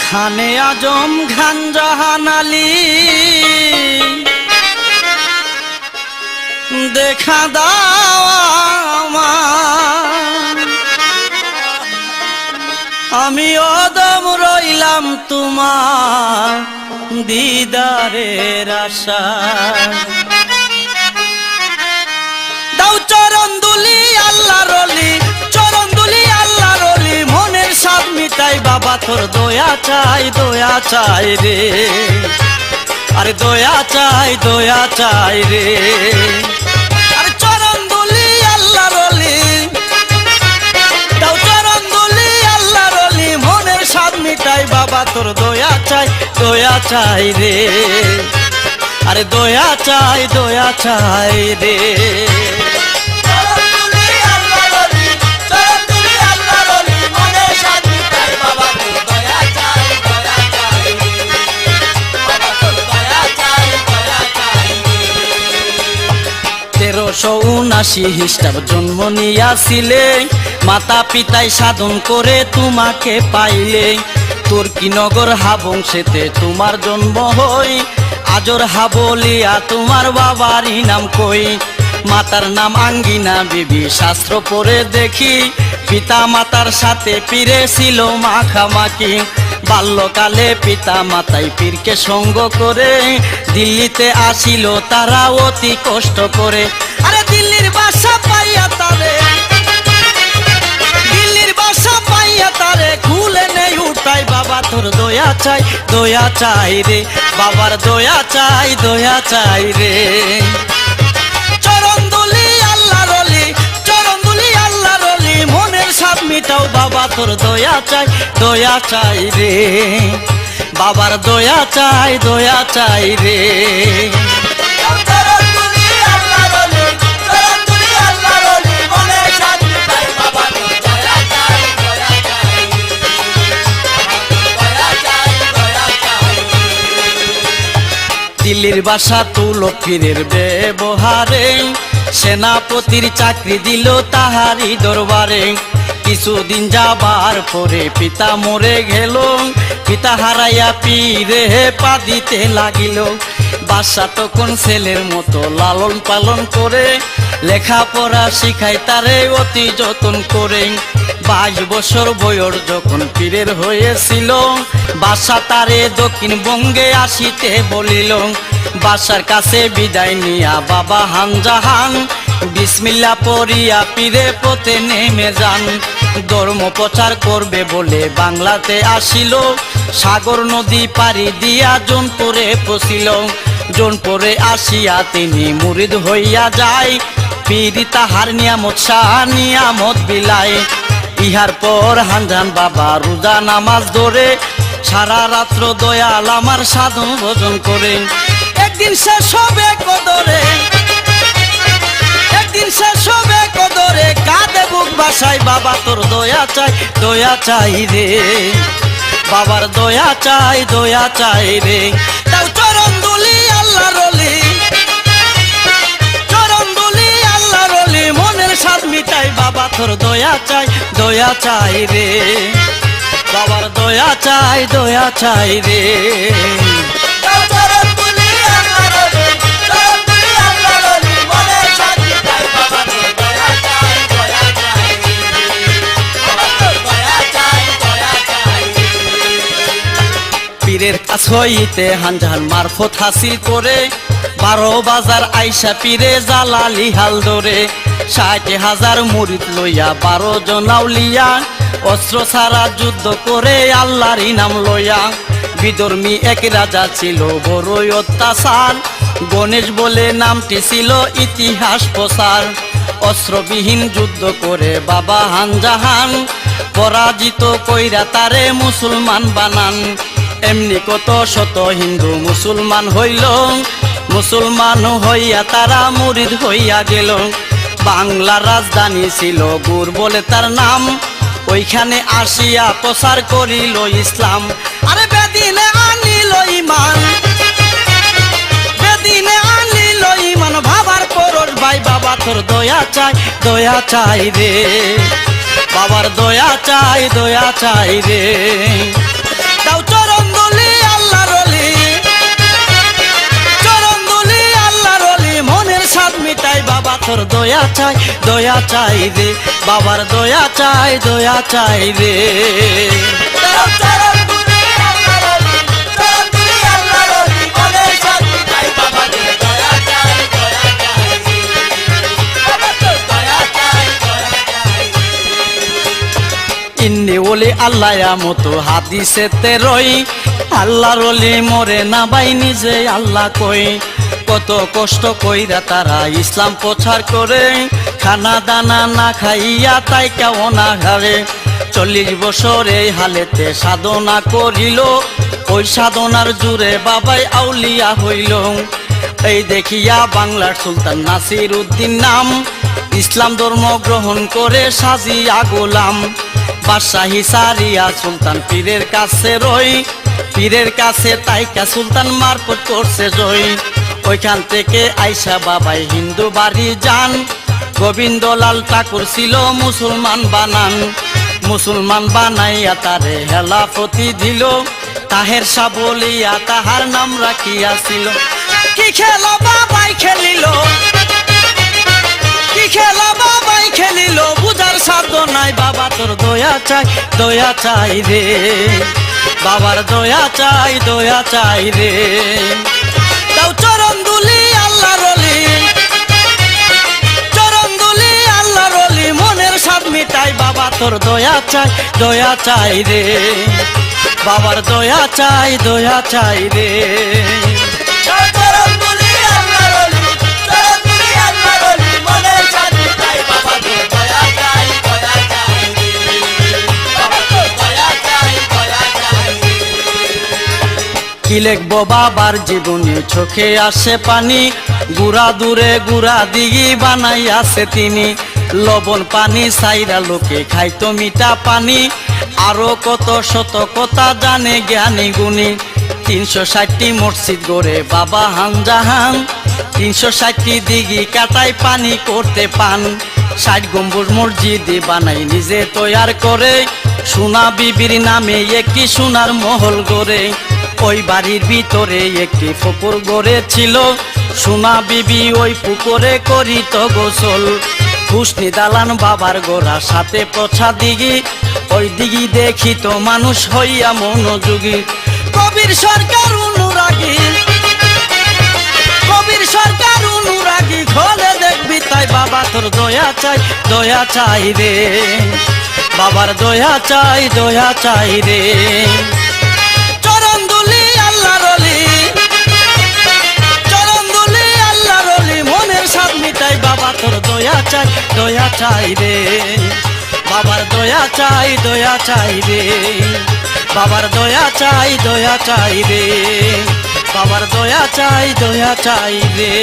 খানে আজম খান জাহান আলী দেখা দাও আমার, আমি অদম রইলাম তোমার দিদারের আশায়। দাও চরণ দুলি আল্লাহর ওলি, চরণ দুলি আল্লাহর ওলি, মনের স্বাদ মিটাই বাবা তোর দয়া চাই, দয়া চাই রে, আরে দয়া চাই রে। আরে চরণ দুলি আল্লাহর ওলি, দাও চরণ দুলি আল্লাহর ওলি, মনের স্বাদ মিটাই বাবা তোর দয়া চাই রে, আরে দয়া চাই রে। '79 খ্রিস্টাব্দ জন্ম নিয়াছিলে, মাতা পিতাই সাধন করে তোমাকে পাইলে, তুর্কিনগর হাবংশেতে তোমার জন্ম হই, আজর হাবলিয়া তোমার বাবারই নাম কই। মাতার নাম আঙ্গিনা বিবি, শাস্ত্র পড়ে দেখি পিতা মাতার সাথে পীরে ছিল মাখামাখি। বাল্যকালে পিতা মাতাই পীরকে সঙ্গ করে দিল্লিতে আসিল তারা অতি কষ্ট করে। আরে দিল্লির বাসা পাইয়া তারে, দিল্লির বাসা পাইয়া তারে খুলে নেই উঠাই বাবা তোর দয়া চাই রে, বাবার দয়া চাই রে। চরণ দুলি আল্লাহর ওলি, চরণ দুলি আল্লাহর ওলি, মনের স্বাদ মিটাও বাবা তোর দয়া চাই রে, বাবার দয়া চাই রে। দিল্লির বাসা তুলো পীরের ব্যবহারে, সেনাপতির চাকরি দিল তাহারি দরবারে। কিছুদিন যাবার পরে পিতা মরে গেল, পিতা হারাইয়া পীরে পা দিতে লাগিল। বাদশা তখন ছেলের মতো লালন পালন করে, লেখাপড়া শিখায় তারে অতি যতন করে। 22 বছর বয়স যখন পীরের হয়েছিল, বাদশা তারে দক্ষিণবঙ্গে আসিতে বলিল। বাদশার কাছে বিদায় নিয়া বাবা হানজাহান বিসমিল্লাহ পড়িয়া পীরে পথে নেমে যান। ধর্ম প্রচার করবে বলে বাংলাতে আসিল, সাগর নদী পাড়ি দিয়া জোনপুরে পৌঁছিল। জোনপুরে আসিয়া তিনি মুরিদ হইয়া যায়, পীর তাহার নিয়ামত শাহ নিয়ামত বিলায়। ইহার পর হানজাহান বাবা রোজা নামাজ ধরে, সারা রাত্র দয়াল আমার সাধন ভজন করে। একদিন শেষ হবে কদরে, একদিন শেষ হবে কদরে, কাঁদে বুক ভাসায় বাবা তোর দয়া চাই রে, বাবার দয়া চাই রে। তাও চরণ দুলি আল্লাহর ওলি, চরণ দুলি আল্লাহর ওলি, মনের স্বাদ মিটাই বাবা তোর দয়া চাই রে, বাবার দয়া চাই রে। পীরের কাছ হইতে হানজাহান মারফত হাসিল করে, 12 বাজার আইসা পীরে জালালি হাল ধরে। 60,000 মুরিদ লইয়া 12 জন আউলিয়া, অস্ত্র ছাড়া যুদ্ধ করে আল্লাহর নাম লইয়া। বিধর্মী এক রাজা ছিল বড়ই অত্যাচার, গণেশ বলে নামটি ছিল ইতিহাস প্রচার। অস্ত্রবিহীন যুদ্ধ করে বাবা হানজাহান, পরাজিত কইরা তারে মুসলমান বানান। এমনি কত শত হিন্দু মুসলমান হইল, মুসলমান হইয়া তারা মুরিদ হইয়া গেল। বাংলার রাজধানী ছিল গুর বলে তার নাম, ওইখানে আসিয়া প্রচার করিল ইসলাম। আরে বেদিনে আনিল ইমান, বেদিনে আনিল ইমান, ভাবার পরশ ভাই বাবা তোর দয়া চাই রে, বাবার দয়া চাই রে। দাও চরণ দুলি আল্লাহর ওলি, চরণ দুলি আল্লাহর ওলি, মনের স্বাদ মিটাই বাবা তোর দয়া চাই রে, বাবার দয়া চাই রে। দাও চরণ দুলি আল্লাহর ওলি, চরণ দুলি আল্লাহর ওলি, মনের স্বাদ মিটাই বাবা তোর দয়া চাই রে, বাবা তোর দয়া চাই রে। ইন্নি ওলি আল্লাহ মতো হাদিসেতে রই, আল্লাহর ওলি মরে না ভাই নিজে আল্লাহ কই। কত কষ্ট কইরা তারা ইসলাম প্রচার করে, খানা দানা না খাইয়া তাই কেউ না ঘরে। 40 বছর এই হালেতে সাধনা করিল, ওই সাধনার জুড়ে বাবাই আউলিয়া হইল। এই দেখিয়া বাংলার সুলতান নাসির উদ্দিন নাম, ইসলাম ধর্ম গ্রহণ করে সাজিয়া গোলাম। বাদশাহী সারিয়া সুলতান পীরের কাছে রই, পীরের কাছে তাইকা সুলতান মারফত করছে জয়। ওইখান থেকে আইসা বাবাই হিন্দু বাড়ি যান, গোবিন্দলাল ঠাকুর ছিল মুসলমান বানান। মুসলমান বানাইয়া তারে হেলাফতি দিল, তাহের শাহ বলিয়া তাহার নাম রাখিয়াছিল। কি খেলা বাবাই খেলিল, কি খেলা বাবাই খেলিল, বুঝার সাধ্য নাই বাবা তোর দয়া চাই রে, বাবার দয়া চাই রে। দাও চরণ দুলি আল্লাহর ওলি, চরণ দুলি আল্লাহর ওলি, মনের স্বাদ মিটাই বাবা তোর দয়া চাই রে, বাবার দয়া চাই রে। দাও চরণ দুলি আল্লাহর ওলি, চরণ দুলি আল্লাহর ওলি, মনের স্বাদ মিটাই বাবা তোর দয়া চাই রে, বাবা তোর দয়া চাই রে। কি লিখবো বাবার জীবনী চোখে আসে পানি, গুড়া দূরে গুড়া দিঘি বানাই আছে তিনি। লবণ পানি সাইরা লোকে খাইতো মিঠা পানি, আরো কত শত কথা জানে জ্ঞানী গুণী। 360টি মসজিদ গড়ে বাবা হানজাহান, 360টি দিঘি কাটাই পানি করতে পান। 60 গম্বুজ মসজিদ বানাই নিজে তৈয়ার করে, সোনা বিবির নামে একটি সোনার মহল গড়ে। ওই বাড়ির ভিতরে একটি পুকুর গড়েছিল, সোনা বিবি ওই পুকুরে করিত গোসল। হুসনি দালান বাবার গোড়া সাথে পছা দিঘি, ওই দিঘি দেখিত মানুষ হইয়া মনোযোগী। কবির সরকার অনুরাগী, কবির সরকার অনুরাগী, খোলে দেখবি তাই বাবা তোর দয়া চাই রে, বাবার দয়া চাই রে। চরণ দুলি আল্লাহর ওলি, চরণ দুলি আল্লাহর ওলি, মনের স্বাদ মিটাই বাবা তোর দয়া চাই রে, বাবার দয়া চাই রে, বাবার দয়া চাই রে, বাবার দয়া চাই রে।